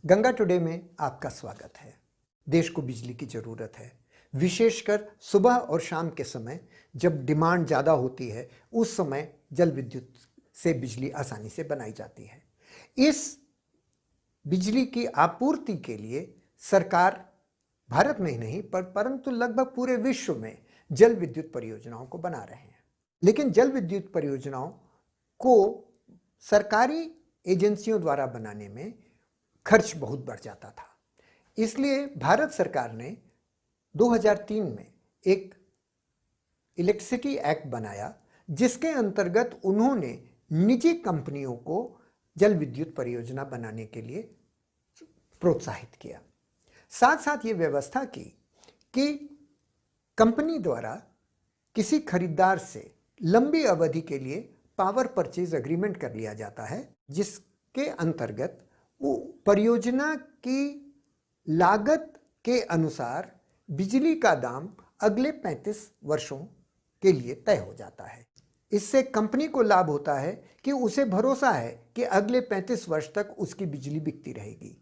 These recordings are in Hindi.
गंगा टुडे में आपका स्वागत है। देश को बिजली की ज़रूरत है, विशेषकर सुबह और शाम के समय जब डिमांड ज़्यादा होती है, उस समय जल विद्युत से बिजली आसानी से बनाई जाती है। इस बिजली की आपूर्ति के लिए सरकार भारत में ही नहीं परंतु लगभग पूरे विश्व में जल विद्युत परियोजनाओं को बना रहे हैं। लेकिन जल विद्युत परियोजनाओं को सरकारी एजेंसियों द्वारा बनाने में खर्च बहुत बढ़ जाता था। इसलिए भारत सरकार ने 2003 में एक इलेक्ट्रिसिटी एक्ट बनाया, जिसके अंतर्गत उन्होंने निजी कंपनियों को जल विद्युत परियोजना बनाने के लिए प्रोत्साहित किया। साथ साथ ये व्यवस्था की कि कंपनी द्वारा किसी खरीदार से लंबी अवधि के लिए पावर परचेज एग्रीमेंट कर लिया जाता है, जिसके अंतर्गत वो परियोजना की लागत के अनुसार बिजली का दाम अगले 35 वर्षों के लिए तय हो जाता है। इससे कंपनी को लाभ होता है कि उसे भरोसा है कि अगले 35 वर्ष तक उसकी बिजली बिकती रहेगी,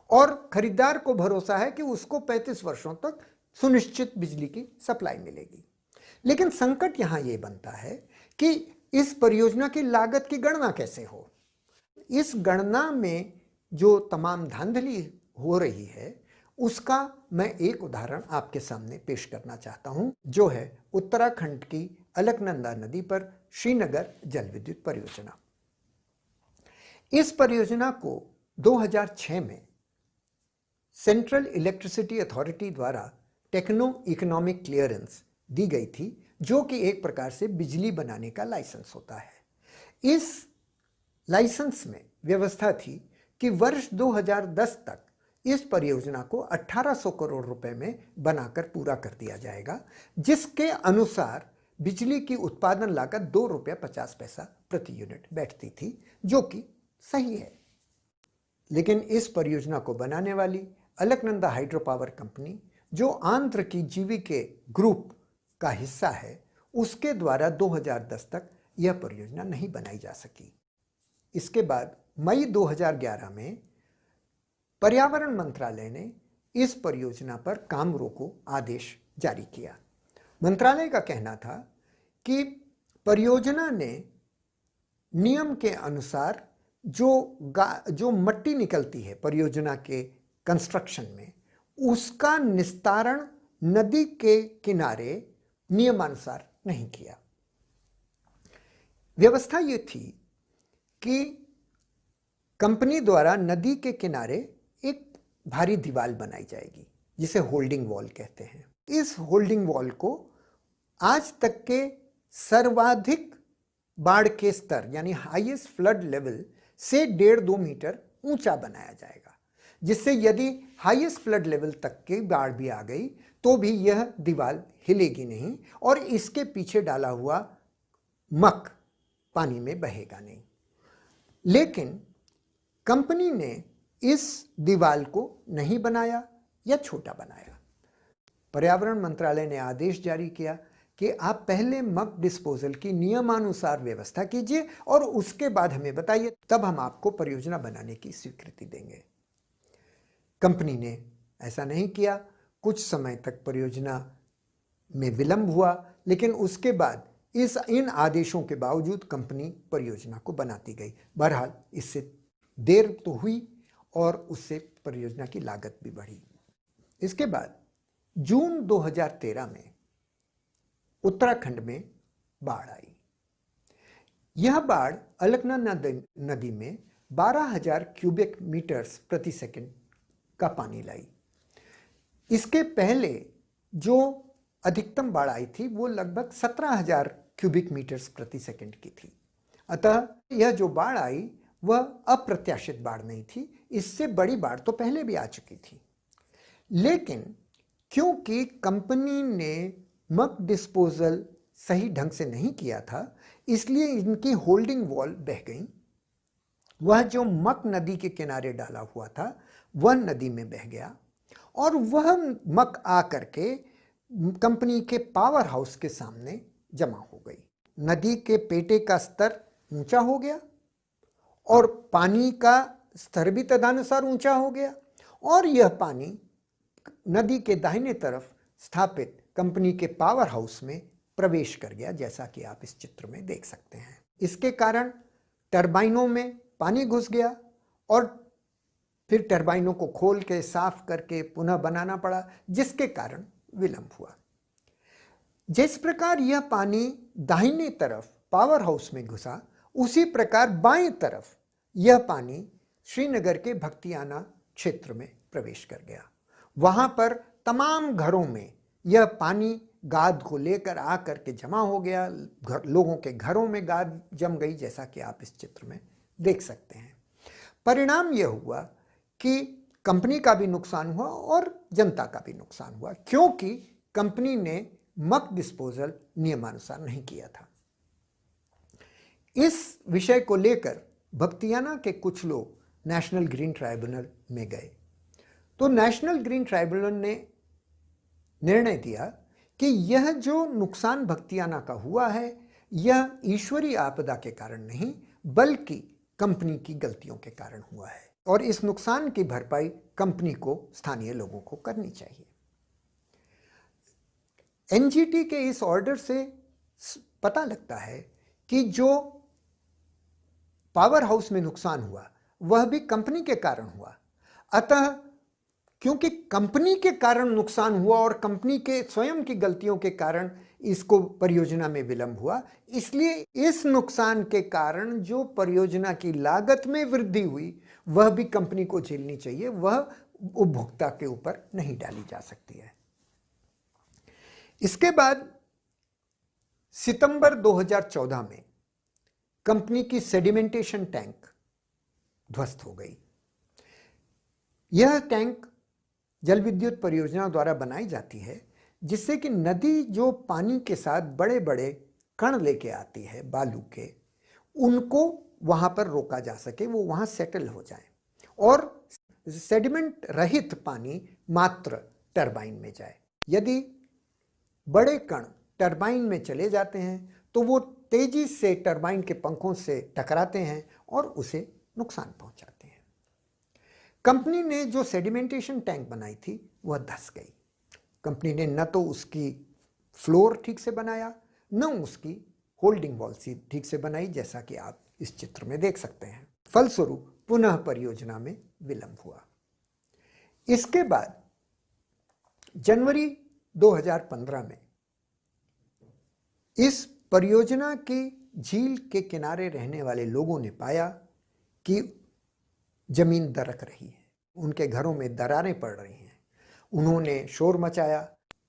और खरीदार को भरोसा है कि उसको 35 वर्षों तक सुनिश्चित बिजली की सप्लाई मिलेगी। लेकिन संकट यहाँ ये बनता है कि इस परियोजना की लागत की गणना कैसे हो। इस गणना में जो तमाम धांधली हो रही है, उसका मैं एक उदाहरण आपके सामने पेश करना चाहता हूं, जो है उत्तराखंड की अलकनंदा नदी पर श्रीनगर जल विद्युत परियोजना। इस परियोजना को 2006 में सेंट्रल इलेक्ट्रिसिटी अथॉरिटी द्वारा टेक्नो इकोनॉमिक क्लियरेंस दी गई थी, जो कि एक प्रकार से बिजली बनाने का लाइसेंस होता है। इस लाइसेंस में व्यवस्था थी कि वर्ष 2010 तक इस परियोजना को 1800 करोड़ रुपए में बनाकर पूरा कर दिया जाएगा, जिसके अनुसार बिजली की उत्पादन लागत ₹2.50 प्रति यूनिट बैठती थी, जो कि सही है। लेकिन इस परियोजना को बनाने वाली अलकनंदा हाइड्रो पावर कंपनी, जो आंध्र की जीवीके ग्रुप का हिस्सा है, उसके द्वारा 2010 तक यह परियोजना नहीं बनाई जा सकी। इसके बाद मई 2011 में पर्यावरण मंत्रालय ने इस परियोजना पर काम रोको आदेश जारी किया। मंत्रालय का कहना था कि परियोजना ने नियम के अनुसार जो मट्टी निकलती है परियोजना के कंस्ट्रक्शन में, उसका निस्तारण नदी के किनारे नियमानुसार नहीं किया। व्यवस्था ये थी कि कंपनी द्वारा नदी के किनारे एक भारी दीवार बनाई जाएगी, जिसे होल्डिंग वॉल कहते हैं। इस होल्डिंग वॉल को आज तक के सर्वाधिक बाढ़ के स्तर यानी हाईएस्ट फ्लड लेवल से 1.5-2 मीटर ऊंचा बनाया जाएगा, जिससे यदि हाईएस्ट फ्लड लेवल तक की बाढ़ भी आ गई तो भी यह दीवार हिलेगी नहीं, और इसके पीछे डाला हुआ मक पानी में बहेगा नहीं। लेकिन कंपनी ने इस दीवार को नहीं बनाया या छोटा बनाया। पर्यावरण मंत्रालय ने आदेश जारी किया कि आप पहले मक डिस्पोजल की नियमानुसार व्यवस्था कीजिए और उसके बाद हमें बताइए, तब हम आपको परियोजना बनाने की स्वीकृति देंगे। कंपनी ने ऐसा नहीं किया। कुछ समय तक परियोजना में विलंब हुआ, लेकिन उसके बाद इन आदेशों के बावजूद कंपनी परियोजना को बनाती गई। बहरहाल इससे देर तो हुई और उससे परियोजना की लागत भी बढ़ी। इसके बाद जून 2013 में उत्तराखंड में बाढ़ आई। यह बाढ़ अलकनंदा नदी में 12,000 क्यूबिक मीटर्स प्रति सेकंड का पानी लाई। इसके पहले जो अधिकतम बाढ़ आई थी वो लगभग 17,000 क्यूबिक मीटर्स प्रति सेकंड की थी। अतः यह जो बाढ़ आई वह अप्रत्याशित बाढ़ नहीं थी, इससे बड़ी बाढ़ तो पहले भी आ चुकी थी। लेकिन क्योंकि कंपनी ने मक डिस्पोजल सही ढंग से नहीं किया था, इसलिए इनकी होल्डिंग वॉल बह गई। वह जो मक नदी के किनारे डाला हुआ था वह नदी में बह गया, और वह मक आकर के कंपनी के पावर हाउस के सामने जमा हो गई। नदी के पेटे का स्तर ऊंचा हो गया और पानी का स्तर भी तदनुसार ऊंचा हो गया और यह पानी नदी के दाहिने तरफ स्थापित कंपनी के पावर हाउस में प्रवेश कर गया, जैसा कि आप इस चित्र में देख सकते हैं। इसके कारण टरबाइनों में पानी घुस गया और फिर टरबाइनों को खोल के साफ करके पुनः बनाना पड़ा, जिसके कारण विलंब हुआ। जिस प्रकार यह पानी दाहिने तरफ पावर हाउस में घुसा, उसी प्रकार बाएं तरफ यह पानी श्रीनगर के भक्तियाना क्षेत्र में प्रवेश कर गया। वहां पर तमाम घरों में यह पानी गाद को लेकर आकर के जमा हो गया, लोगों के घरों में गाद जम गई, जैसा कि आप इस चित्र में देख सकते हैं। परिणाम यह हुआ कि कंपनी का भी नुकसान हुआ और जनता का भी नुकसान हुआ, क्योंकि कंपनी ने मक डिस्पोजल नियमानुसार नहीं किया था। इस विषय को लेकर भक्तियाना के कुछ लोग नेशनल ग्रीन ट्राइब्यूनल में गए, तो नेशनल ग्रीन ट्राइब्यूनल ने निर्णय दिया कि यह जो नुकसान भक्तियाना का हुआ है, यह ईश्वरीय आपदा के कारण नहीं बल्कि कंपनी की गलतियों के कारण हुआ है और इस नुकसान की भरपाई कंपनी को, स्थानीय लोगों को करनी चाहिए। एनजीटी के इस ऑर्डर से पता लगता है कि जो पावर हाउस में नुकसान हुआ वह भी कंपनी के कारण हुआ। अतः क्योंकि कंपनी के कारण नुकसान हुआ और कंपनी के स्वयं की गलतियों के कारण इसको परियोजना में विलंब हुआ, इसलिए इस नुकसान के कारण जो परियोजना की लागत में वृद्धि हुई वह भी कंपनी को झेलनी चाहिए, वह उपभोक्ता के ऊपर नहीं डाली जा सकती है। इसके बाद सितंबर 2014 में कंपनी की सेडिमेंटेशन टैंक ध्वस्त हो गई। यह टैंक जल विद्युत परियोजना द्वारा बनाई जाती है, जिससे कि नदी जो पानी के साथ बड़े बड़े कण लेके आती है बालू के, उनको वहां पर रोका जा सके, वो वहां सेटल हो जाए और सेडिमेंट रहित पानी मात्र टरबाइन में जाए। यदि बड़े कण टरबाइन में चले जाते हैं तो वो तेजी से टरबाइन के पंखों से टकराते हैं और उसे नुकसान पहुंचाते हैं। कंपनी ने जो सेडिमेंटेशन टैंक बनाई थी वह धंस गई। कंपनी ने न तो उसकी फ्लोर ठीक से बनाया, न उसकी होल्डिंग वॉल ठीक से बनाई, जैसा कि आप इस चित्र में देख सकते हैं। फलस्वरूप पुनः परियोजना में विलंब हुआ। इसके बाद जनवरी 2015 में इस परियोजना की झील के किनारे रहने वाले लोगों ने पाया कि जमीन दरक रही है, उनके घरों में दरारें पड़ रही हैं। उन्होंने शोर मचाया।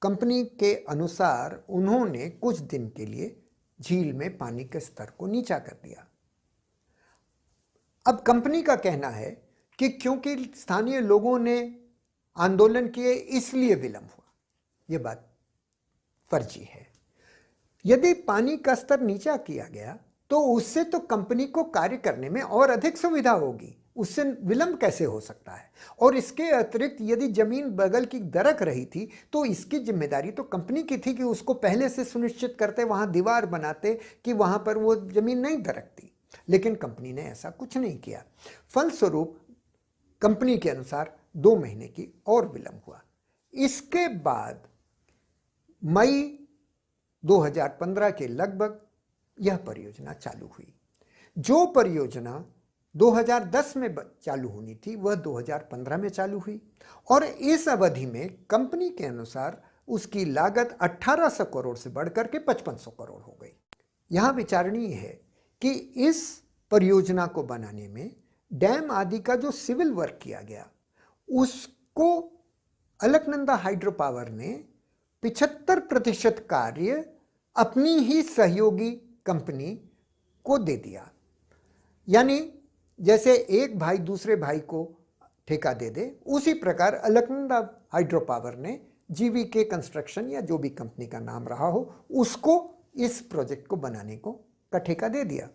कंपनी के अनुसार उन्होंने कुछ दिन के लिए झील में पानी के स्तर को नीचा कर दिया। अब कंपनी का कहना है कि क्योंकि स्थानीय लोगों ने आंदोलन किए इसलिए विलंब हुआ। यह बात फर्जी है। यदि पानी का स्तर नीचा किया गया तो उससे तो कंपनी को कार्य करने में और अधिक सुविधा होगी, उससे विलंब कैसे हो सकता है। और इसके अतिरिक्त यदि जमीन बगल की दरक रही थी तो इसकी जिम्मेदारी तो कंपनी की थी कि उसको पहले से सुनिश्चित करते, वहां दीवार बनाते कि वहां पर वो जमीन नहीं दरकती, लेकिन कंपनी ने ऐसा कुछ नहीं किया। फलस्वरूप कंपनी के अनुसार 2 महीने की और विलंब हुआ। इसके बाद मई 2015 के लगभग यह परियोजना चालू हुई। जो परियोजना 2010 में चालू होनी थी वह 2015 में चालू हुई और इस अवधि में कंपनी के अनुसार उसकी लागत 1800 करोड़ से बढ़कर के 5500 करोड़ हो गई। यहाँ विचारणीय है कि इस परियोजना को बनाने में डैम आदि का जो सिविल वर्क किया गया उसको अलकनंदा हाइड्रो पावर ने 75% कार्य अपनी ही सहयोगी कंपनी को दे दिया। यानी जैसे एक भाई दूसरे भाई को ठेका दे दे, उसी प्रकार अलकनंदा हाइड्रो पावर ने जीवीके कंस्ट्रक्शन या जो भी कंपनी का नाम रहा हो उसको इस प्रोजेक्ट को बनाने को का ठेका दे दिया।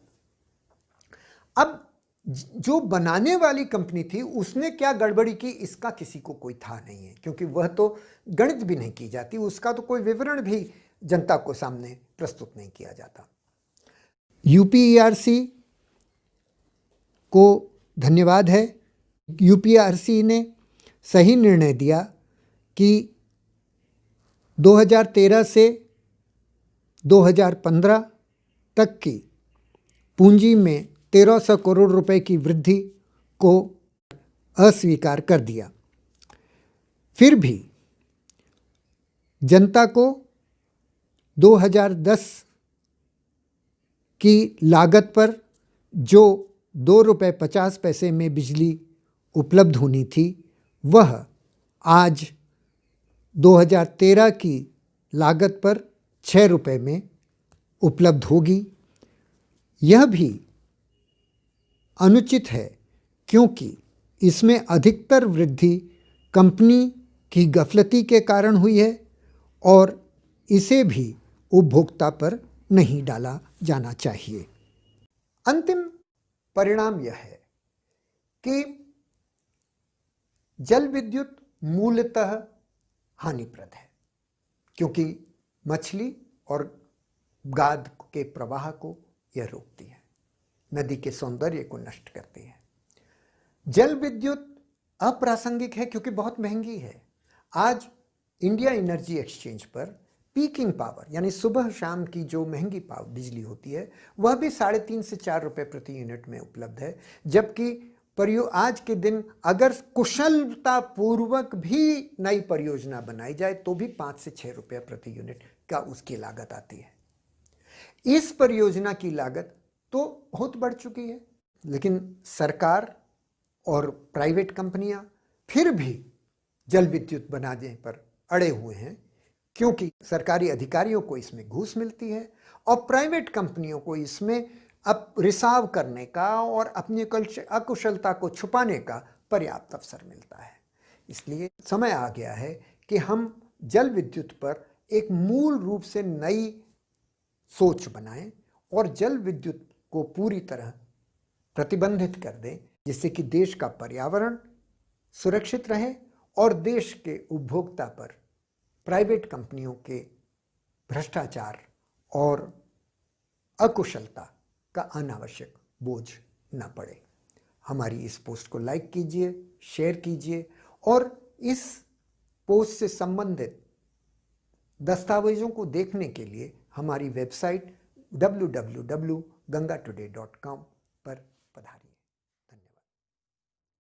अब जो बनाने वाली कंपनी थी उसने क्या गड़बड़ी की इसका किसी को कोई था नहीं है, क्योंकि वह तो गणित भी नहीं की जाती, उसका तो कोई विवरण भी जनता को सामने प्रस्तुत नहीं किया जाता। यूपीईआरसी को धन्यवाद है यूपीआरसी ने सही निर्णय दिया कि 2013 से 2015 तक की पूंजी में 1300 करोड़ रुपए की वृद्धि को अस्वीकार कर दिया। फिर भी जनता को 2010 की लागत पर जो 2 रुपये 50 पैसे में बिजली उपलब्ध होनी थी, वह आज 2013 की लागत पर 6 रुपये में उपलब्ध होगी। यह भी अनुचित है क्योंकि इसमें अधिकतर वृद्धि कंपनी की गफलती के कारण हुई है और इसे भी उपभोक्ता पर नहीं डाला जाना चाहिए। अंतिम परिणाम यह है कि जल विद्युत मूलतः हानिप्रद है क्योंकि मछली और गाद के प्रवाह को यह रोकती है, नदी के सौंदर्य को नष्ट करती है। जल विद्युत अप्रासंगिक है क्योंकि बहुत महंगी है। आज इंडिया एनर्जी एक्सचेंज पर पीकिंग पावर यानी सुबह शाम की जो महंगी बिजली होती है वह भी 3.5 से 4 रुपये प्रति यूनिट में उपलब्ध है, जबकि आज के दिन अगर कुशलता पूर्वक भी नई परियोजना बनाई जाए तो भी 5 से 6 रुपये प्रति यूनिट का उसकी लागत आती है। इस परियोजना की लागत तो बहुत बढ़ चुकी है, लेकिन सरकार और प्राइवेट कंपनियां फिर भी जल विद्युत बनाने पर अड़े हुए हैं क्योंकि सरकारी अधिकारियों को इसमें घूस मिलती है और प्राइवेट कंपनियों को इसमें अब रिसाव करने का और अपनी अकुशलता को छुपाने का पर्याप्त अवसर मिलता है। इसलिए समय आ गया है कि हम जल विद्युत पर एक मूल रूप से नई सोच बनाएं और जल विद्युत को पूरी तरह प्रतिबंधित कर दें, जिससे कि देश का पर्यावरण सुरक्षित रहे और देश के उपभोक्ता पर प्राइवेट कंपनियों के भ्रष्टाचार और अकुशलता का अनावश्यक बोझ न पड़े। हमारी इस पोस्ट को लाइक कीजिए, शेयर कीजिए और इस पोस्ट से संबंधित दस्तावेजों को देखने के लिए हमारी वेबसाइट www.gangatoday.com